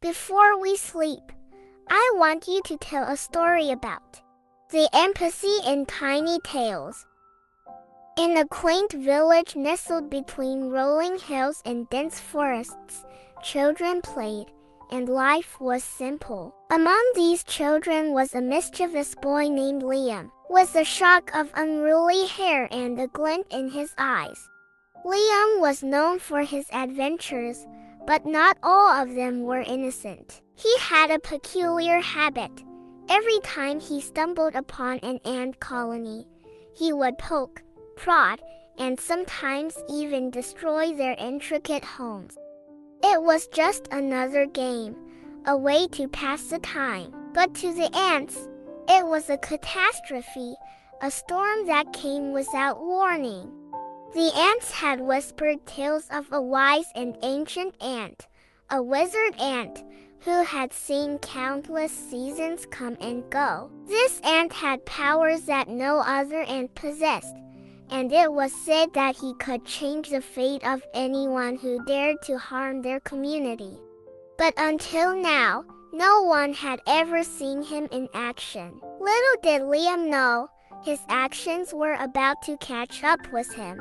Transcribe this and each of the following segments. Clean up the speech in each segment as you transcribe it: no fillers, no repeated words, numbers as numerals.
Before we sleep, I want you to tell a story about the empathy in tiny tales. In a quaint village nestled between rolling hills and dense forests, children played, and life was simple. Among these children was a mischievous boy named Liam, with a shock of unruly hair and a glint in his eyes. Liam was known for his adventures, but not all of them were innocent. He had a peculiar habit. Every time he stumbled upon an ant colony, he would poke, prod, and sometimes even destroy their intricate homes. It was just another game, a way to pass the time. But to the ants, it was a catastrophe, a storm that came without warning. The ants had whispered tales of a wise and ancient ant, a wizard ant, who had seen countless seasons come and go. This ant had powers that no other ant possessed, and it was said that he could change the fate of anyone who dared to harm their community. But until now, no one had ever seen him in action. Little did Liam know, his actions were about to catch up with him,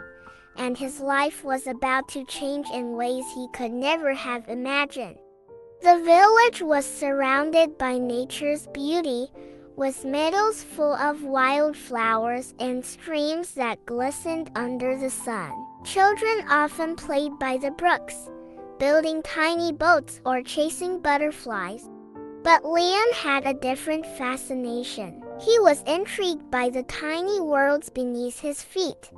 and his life was about to change in ways he could never have imagined. The village was surrounded by nature's beauty, with meadows full of wildflowers and streams that glistened under the sun. Children often played by the brooks, building tiny boats or chasing butterflies. But Liam had a different fascination. He was intrigued by the tiny worlds beneath his feet,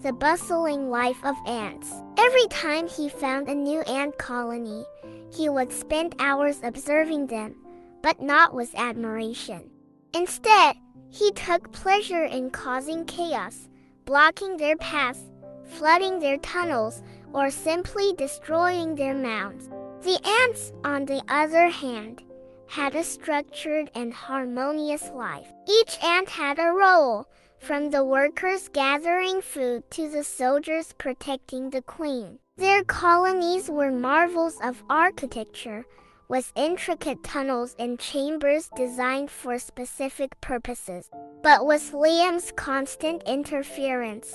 the bustling life of ants. Every time he found a new ant colony, he would spend hours observing them, but not with admiration. Instead, he took pleasure in causing chaos, blocking their paths, flooding their tunnels, or simply destroying their mounds. The ants, on the other hand, had a structured and harmonious life. Each ant had a role, from the workers gathering food to the soldiers protecting the queen. Their colonies were marvels of architecture, with intricate tunnels and chambers designed for specific purposes. But with Liam's constant interference,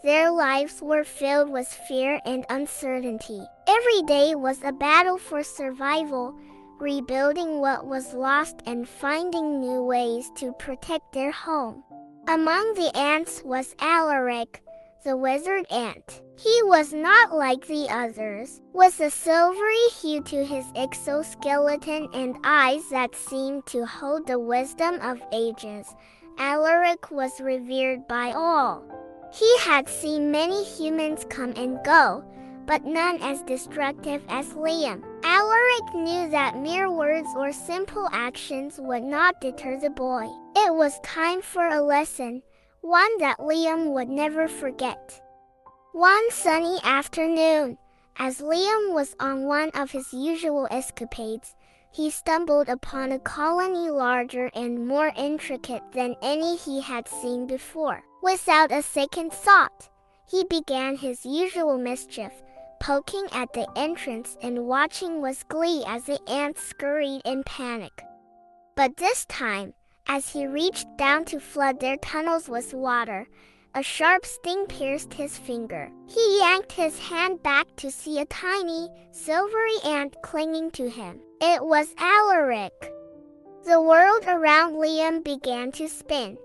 their lives were filled with fear and uncertainty. Every day was a battle for survival, rebuilding what was lost and finding new ways to protect their home. Among the ants was Alaric, the wizard ant. He was not like the others, with a silvery hue to his exoskeleton and eyes that seemed to hold the wisdom of ages. Alaric was revered by all. He had seen many humans come and go, but none as destructive as Liam. Alaric knew that mere words or simple actions would not deter the boy. It was time for a lesson, one that Liam would never forget. One sunny afternoon, as Liam was on one of his usual escapades, he stumbled upon a colony larger and more intricate than any he had seen before. Without a second thought, he began his usual mischief, poking at the entrance and watching with glee as the ants scurried in panic. But this time, as he reached down to flood their tunnels with water, a sharp sting pierced his finger. He yanked his hand back to see a tiny, silvery ant clinging to him. It was Alaric. The world around Liam began to spin,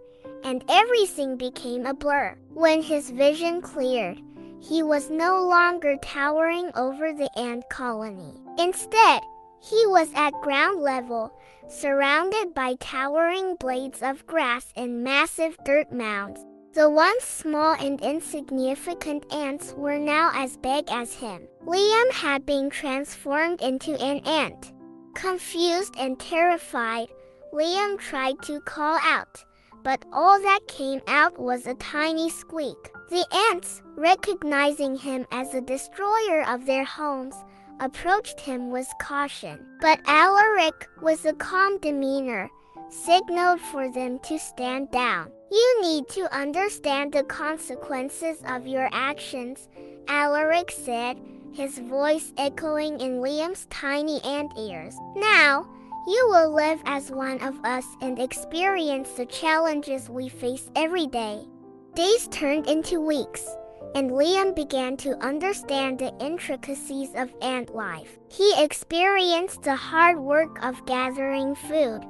and everything became a blur. When his vision cleared, he was no longer towering over the ant colony. Instead, he was at ground level, surrounded by towering blades of grass and massive dirt mounds. The once small and insignificant ants were now as big as him. Liam had been transformed into an ant. Confused and terrified, Liam tried to call out, but all that came out was a tiny squeak. The ants, recognizing him as a destroyer of their homes, approached him with caution. But Alaric, with a calm demeanor, signaled for them to stand down. "You need to understand the consequences of your actions," Alaric said, his voice echoing in Liam's tiny ant ears. "Now, you will live as one of us and experience the challenges we face every day." Days turned into weeks, and Liam began to understand the intricacies of ant life. He experienced the hard work of gathering food,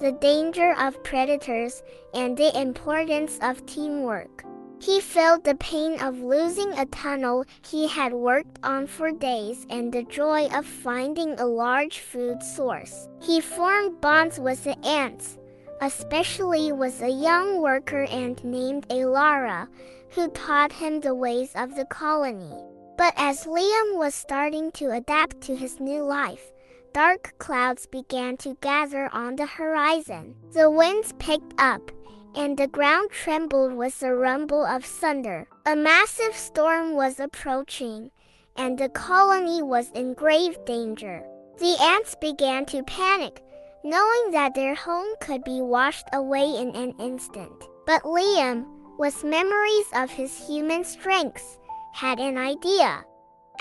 the danger of predators, and the importance of teamwork. He felt the pain of losing a tunnel he had worked on for days and the joy of finding a large food source. He formed bonds with the ants, especially with a young worker ant named Alara, who taught him the ways of the colony. But as Liam was starting to adapt to his new life, dark clouds began to gather on the horizon. The winds picked up, and the ground trembled with the rumble of thunder. A massive storm was approaching, and the colony was in grave danger. The ants began to panic, knowing that their home could be washed away in an instant. But Liam, with memories of his human strengths, had an idea.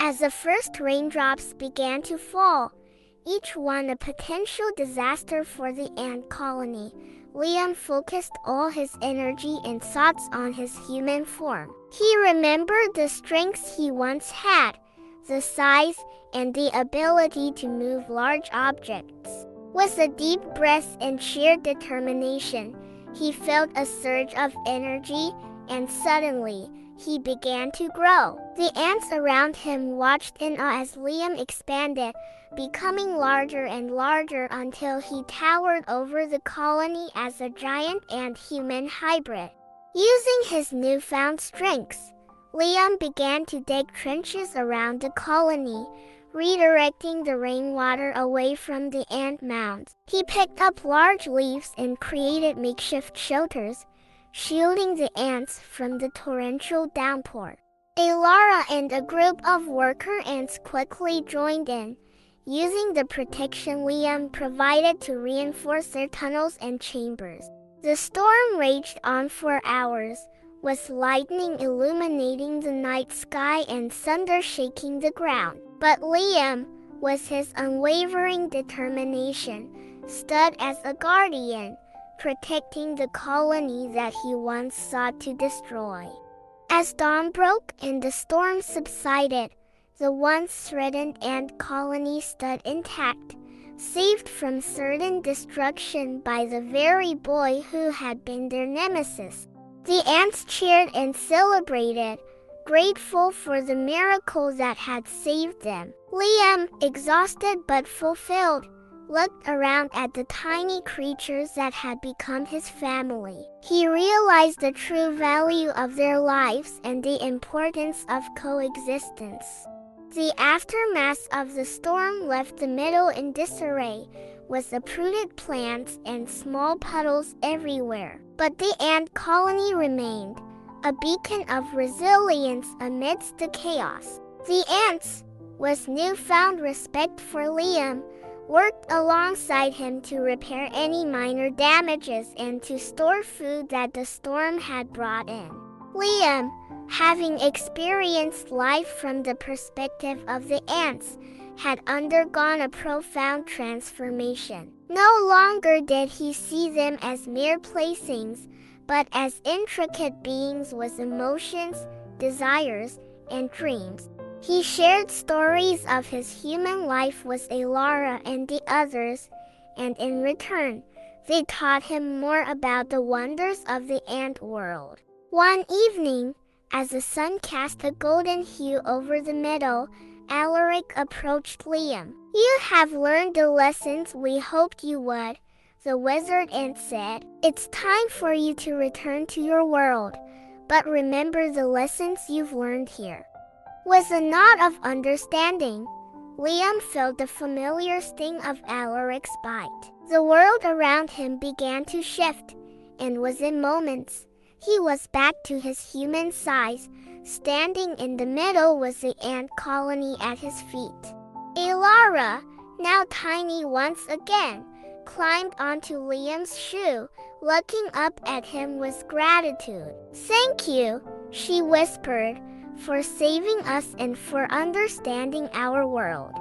As the first raindrops began to fall, each one a potential disaster for the ant colony, Liam focused all his energy and thoughts on his human form. He remembered the strengths he once had, the size and the ability to move large objects. With a deep breath and sheer determination, he felt a surge of energy, and suddenly, he began to grow. The ants around him watched in awe as Liam expanded, becoming larger and larger until he towered over the colony as a giant ant-human hybrid. Using his newfound strengths, Liam began to dig trenches around the colony, redirecting the rainwater away from the ant mounds. He picked up large leaves and created makeshift shelters, shielding the ants from the torrential downpour. Alara and a group of worker ants quickly joined in, using the protection Liam provided to reinforce their tunnels and chambers. The storm raged on for hours, with lightning illuminating the night sky and thunder shaking the ground. But Liam, with his unwavering determination, stood as a guardian, protecting the colony that he once sought to destroy. As dawn broke and the storm subsided, the once threatened ant colony stood intact, saved from certain destruction by the very boy who had been their nemesis. The ants cheered and celebrated, grateful for the miracle that had saved them. Liam, exhausted but fulfilled, looked around at the tiny creatures that had become his family. He realized the true value of their lives and the importance of coexistence. The aftermath of the storm left the meadow in disarray, with uprooted plants and small puddles everywhere. But the ant colony remained, a beacon of resilience amidst the chaos. The ants, with newfound respect for Liam, worked alongside him to repair any minor damages and to store food that the storm had brought in. Liam, having experienced life from the perspective of the ants, had undergone a profound transformation. No longer did he see them as mere playthings, but as intricate beings with emotions, desires, and dreams. He shared stories of his human life with Alara and the others, and in return, they taught him more about the wonders of the ant world. One evening, as the sun cast a golden hue over the meadow, Alaric approached Liam. "You have learned the lessons we hoped you would," the wizard ant said. "It's time for you to return to your world, but remember the lessons you've learned here." With a nod of understanding, Liam felt the familiar sting of Alaric's bite. The world around him began to shift, and within moments, he was back to his human size, standing in the middle with the ant colony at his feet. Alara, now tiny once again, climbed onto Liam's shoe, looking up at him with gratitude. "Thank you," she whispered, for saving us and for understanding our world."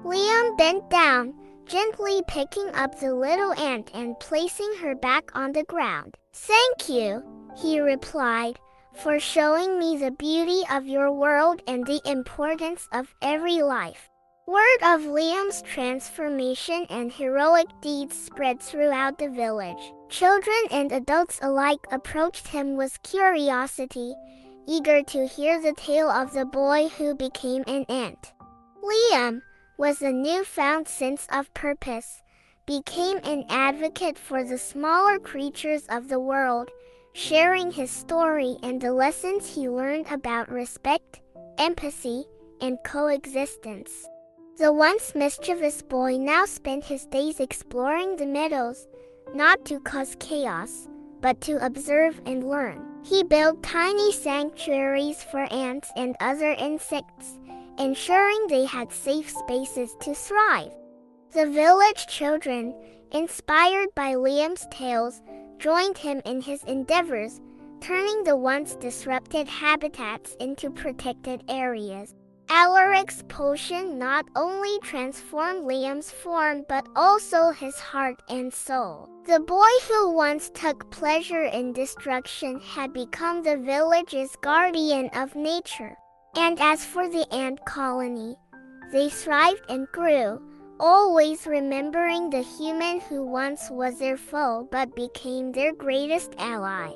Liam bent down, gently picking up the little ant and placing her back on the ground. "Thank you," he replied, "for showing me the beauty of your world and the importance of every life." Word of Liam's transformation and heroic deeds spread throughout the village. Children and adults alike approached him with curiosity, eager to hear the tale of the boy who became an ant. Liam, with a newfound sense of purpose, became an advocate for the smaller creatures of the world, sharing his story and the lessons he learned about respect, empathy, and coexistence. The once mischievous boy now spent his days exploring the meadows, not to cause chaos, but to observe and learn. He built tiny sanctuaries for ants and other insects, ensuring they had safe spaces to thrive. The village children, inspired by Liam's tales, joined him in his endeavors, turning the once disrupted habitats into protected areas. Alaric's potion not only transformed Liam's form but also his heart and soul. The boy who once took pleasure in destruction had become the village's guardian of nature. And as for the ant colony, they thrived and grew, always remembering the human who once was their foe but became their greatest ally.